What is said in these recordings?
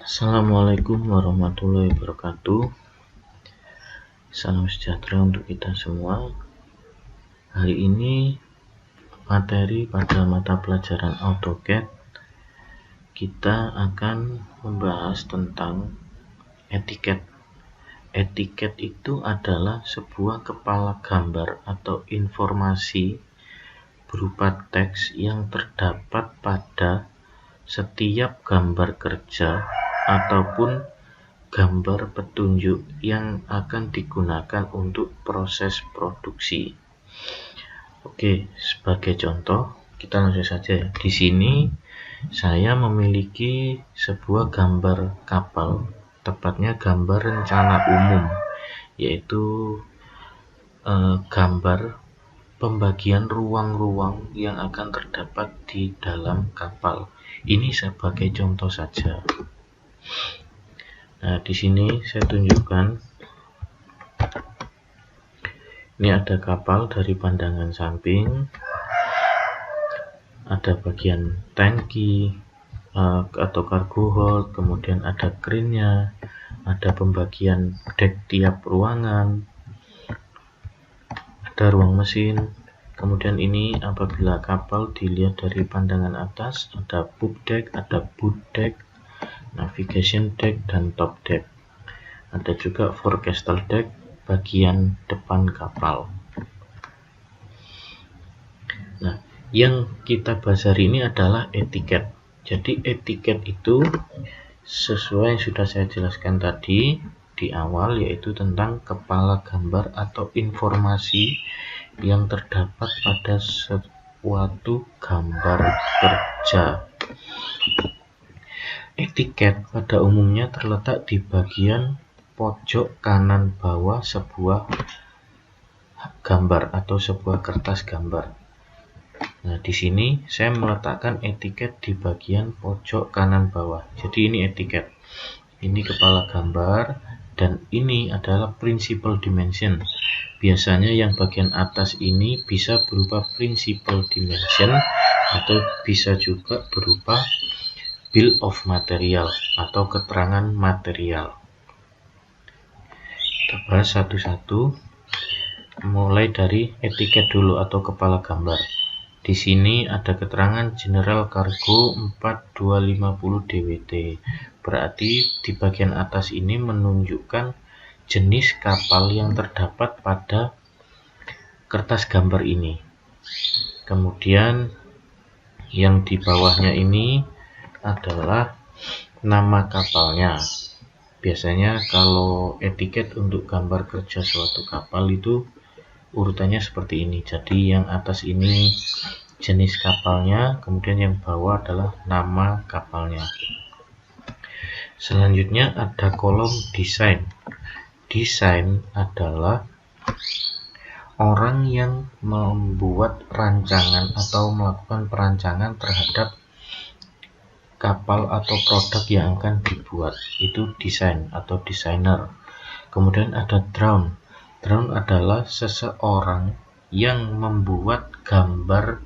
Assalamualaikum warahmatullahi wabarakatuh. Salam sejahtera untuk kita semua. Hari ini materi pada mata pelajaran AutoCAD, kita akan membahas tentang etiket. Etiket itu adalah sebuah kepala gambar atau informasi berupa teks yang terdapat pada setiap gambar kerja ataupun gambar petunjuk yang akan digunakan untuk proses produksi. Oke, sebagai contoh, kita langsung saja. Di sini saya memiliki sebuah gambar kapal, tepatnya gambar rencana umum, yaitu gambar pembagian ruang-ruang yang akan terdapat di dalam kapal. Ini sebagai contoh saja. Nah, di sini saya tunjukkan. Ini ada kapal dari pandangan samping. Ada bagian tangki atau cargo hold, kemudian ada crane-nya, ada pembagian dek tiap ruangan, ada ruang mesin. Kemudian ini apabila kapal dilihat dari pandangan atas, ada poop deck, ada boat deck, navigation deck, dan top deck. Ada juga forecastle deck, bagian depan kapal. Nah, yang kita bahas hari ini adalah etiket. Jadi etiket itu sesuai yang sudah saya jelaskan tadi di awal, yaitu tentang kepala gambar atau informasi yang terdapat pada suatu gambar kerja. Etiket pada umumnya terletak di bagian pojok kanan bawah sebuah gambar atau sebuah kertas gambar. Nah, di sini saya meletakkan etiket di bagian pojok kanan bawah. Jadi ini etiket. Ini kepala gambar dan ini adalah principal dimension. Biasanya yang bagian atas ini bisa berupa principal dimension atau bisa juga berupa bill of material atau keterangan material. Kita bahas satu-satu, mulai dari etiket dulu atau kepala gambar. Di sini ada keterangan General Cargo 4250 DWT. Berarti di bagian atas ini menunjukkan jenis kapal yang terdapat pada kertas gambar ini. Kemudian yang di bawahnya ini adalah nama kapalnya. Biasanya kalau etiket untuk gambar kerja suatu kapal itu urutannya seperti ini. Jadi yang atas ini jenis kapalnya, kemudian yang bawah adalah nama kapalnya. Selanjutnya ada kolom desain. Desain adalah orang yang membuat rancangan atau melakukan perancangan terhadap kapal atau produk yang akan dibuat. Itu desain atau desainer. Kemudian ada drawing. Drawing adalah seseorang yang membuat gambar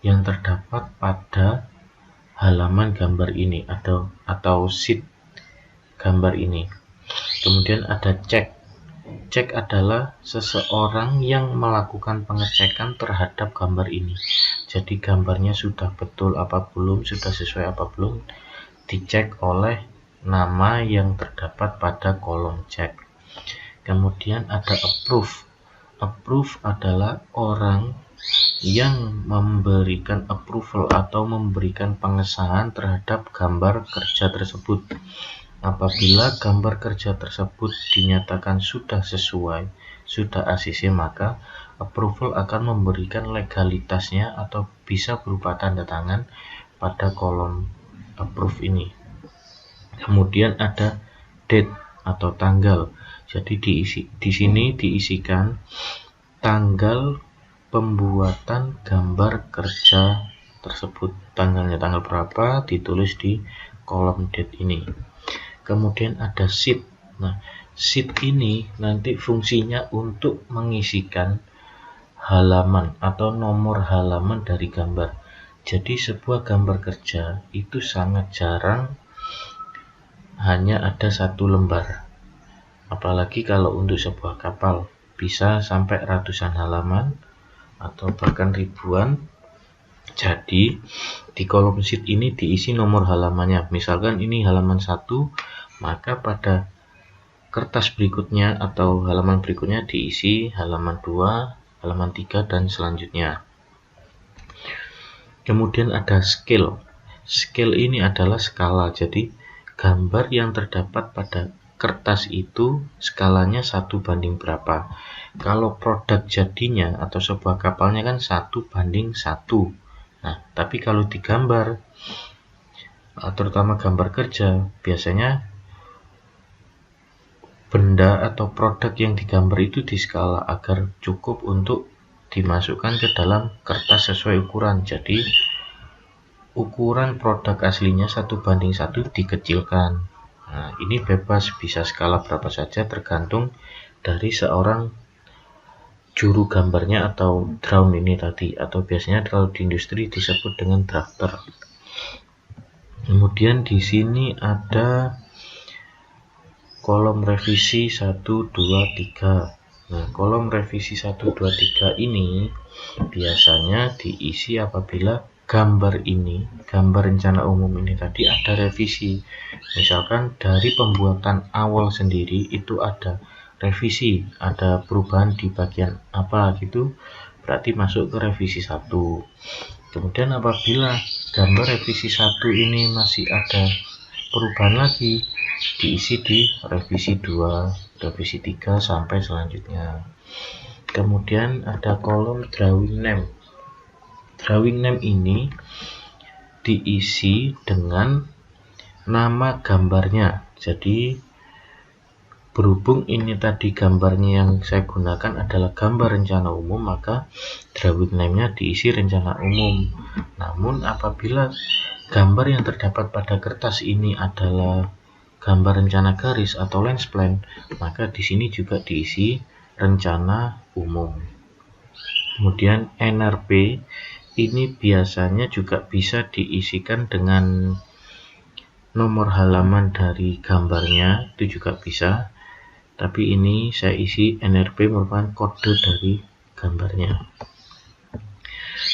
yang terdapat pada halaman gambar ini atau sheet gambar ini. Kemudian ada cek. Cek adalah seseorang yang melakukan pengecekan terhadap gambar ini. Jadi gambarnya sudah betul apa belum, sudah sesuai apa belum, dicek oleh nama yang terdapat pada kolom cek. Kemudian ada approve. Approve adalah orang yang memberikan approval atau memberikan pengesahan terhadap gambar kerja tersebut. Apabila gambar kerja tersebut dinyatakan sudah sesuai, sudah ACC, maka approval akan memberikan legalitasnya atau bisa berupa tanda tangan pada kolom approve ini. Kemudian ada date atau tanggal. Jadi di sini diisikan tanggal pembuatan gambar kerja tersebut. Tanggalnya tanggal berapa ditulis di kolom date ini. Kemudian ada sheet. Nah, sheet ini nanti fungsinya untuk mengisikan halaman atau nomor halaman dari gambar. Jadi sebuah gambar kerja itu sangat jarang hanya ada 1 lembar. Apalagi kalau untuk sebuah kapal bisa sampai ratusan halaman atau bahkan ribuan. Jadi di kolom sheet ini diisi nomor halamannya. Misalkan ini halaman 1, maka pada kertas berikutnya atau halaman berikutnya diisi halaman 2, halaman 3, dan selanjutnya. Kemudian ada scale. Scale ini adalah skala. Jadi gambar yang terdapat pada kertas itu skalanya 1 banding berapa. Kalau produk jadinya atau sebuah kapalnya kan 1 banding 1. Nah, tapi kalau digambar, terutama gambar kerja, biasanya benda atau produk yang digambar itu diskala agar cukup untuk dimasukkan ke dalam kertas sesuai ukuran. Jadi ukuran produk aslinya 1 banding 1 dikecilkan. Nah, ini bebas, bisa skala berapa saja tergantung dari seorang juru gambarnya atau drone ini tadi, atau biasanya kalau di industri disebut dengan drafter. Kemudian di sini ada kolom revisi 1, 2, 3. Nah, kolom revisi 1, 2, 3 ini biasanya diisi apabila gambar rencana umum ini tadi ada revisi. Misalkan dari pembuatan awal sendiri itu ada revisi, ada perubahan di bagian apa gitu, berarti masuk ke revisi 1. Kemudian apabila gambar revisi 1 ini masih ada perubahan lagi, diisi di revisi 2, revisi 3, sampai selanjutnya. Kemudian ada kolom drawing name. Drawing name ini diisi dengan nama gambarnya. Jadi berhubung ini tadi gambarnya yang saya gunakan adalah gambar rencana umum, maka drawing name-nya diisi rencana umum. Namun apabila gambar yang terdapat pada kertas ini adalah gambar rencana garis atau lens plan, maka di sini juga diisi rencana umum. Kemudian NRP ini biasanya juga bisa diisikan dengan nomor halaman dari gambarnya, itu juga bisa. Tapi ini saya isi NRP merupakan kode dari gambarnya.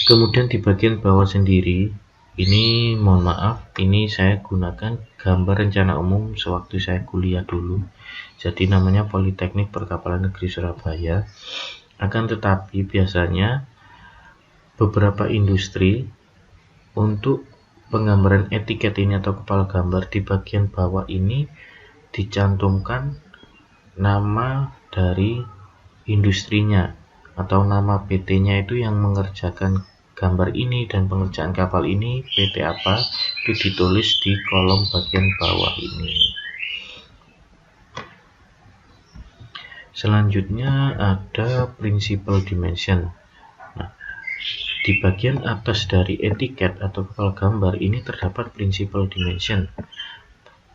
Kemudian di bagian bawah sendiri, ini mohon maaf, ini saya gunakan gambar rencana umum sewaktu saya kuliah dulu. Jadi namanya Politeknik Perkapalan Negeri Surabaya. Akan tetapi biasanya beberapa industri untuk penggambaran etiket ini atau kepala gambar di bagian bawah ini dicantumkan nama dari industrinya atau nama PT-nya itu yang mengerjakan gambar ini dan pengerjaan kapal ini PT apa, itu ditulis di kolom bagian bawah ini. Selanjutnya ada principal dimension. Nah, di bagian atas dari etiket atau kepala gambar ini terdapat principal dimension.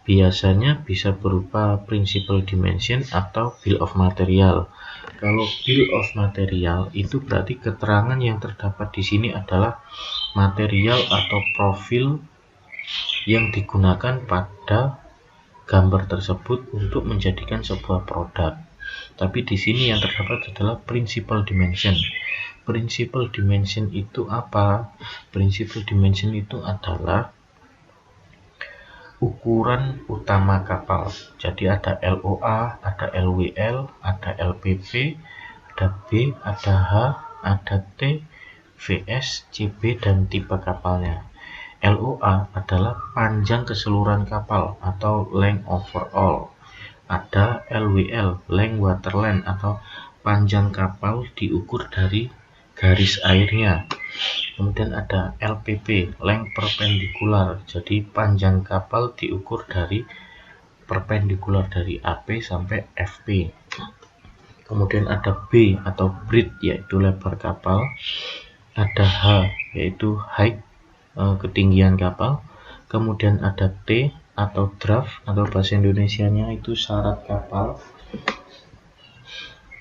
Biasanya bisa berupa principal dimension atau bill of material. Kalau bill of material itu berarti keterangan yang terdapat di sini adalah material atau profil yang digunakan pada gambar tersebut untuk menjadikan sebuah produk. Tapi di sini yang terdapat adalah principal dimension. Principal dimension itu apa? Principal dimension itu adalah ukuran utama kapal. Jadi ada LOA, ada LWL, ada LPP, ada B, ada H, ada T, VS, CB, dan tipe kapalnya. LOA adalah panjang keseluruhan kapal atau length overall. Ada LWL, length waterline atau panjang kapal diukur dari garis airnya. Kemudian ada LPP, length perpendikular, jadi panjang kapal diukur dari perpendikular dari AP sampai FP. Kemudian ada B atau breadth, yaitu lebar kapal. Ada H, yaitu height, ketinggian kapal. Kemudian ada T atau draft, atau bahasa Indonesianya itu syarat kapal.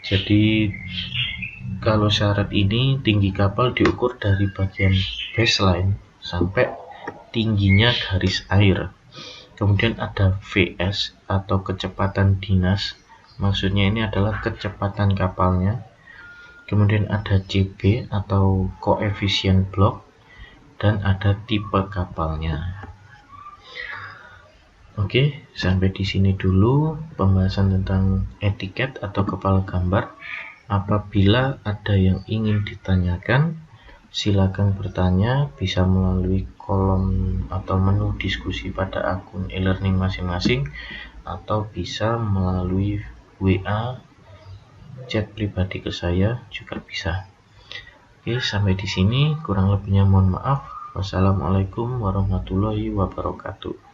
Jadi kalau syarat ini, tinggi kapal diukur dari bagian baseline sampai tingginya garis air. Kemudian ada VS atau kecepatan dinas, maksudnya ini adalah kecepatan kapalnya. Kemudian ada CB atau koefisien blok, dan ada tipe kapalnya. Oke, sampai di sini dulu pembahasan tentang etiket atau kepala gambar. Apabila ada yang ingin ditanyakan, silakan bertanya, bisa melalui kolom atau menu diskusi pada akun e-learning masing-masing, atau bisa melalui WA, chat pribadi ke saya juga bisa. Oke, sampai di sini, kurang lebihnya mohon maaf. Wassalamualaikum warahmatullahi wabarakatuh.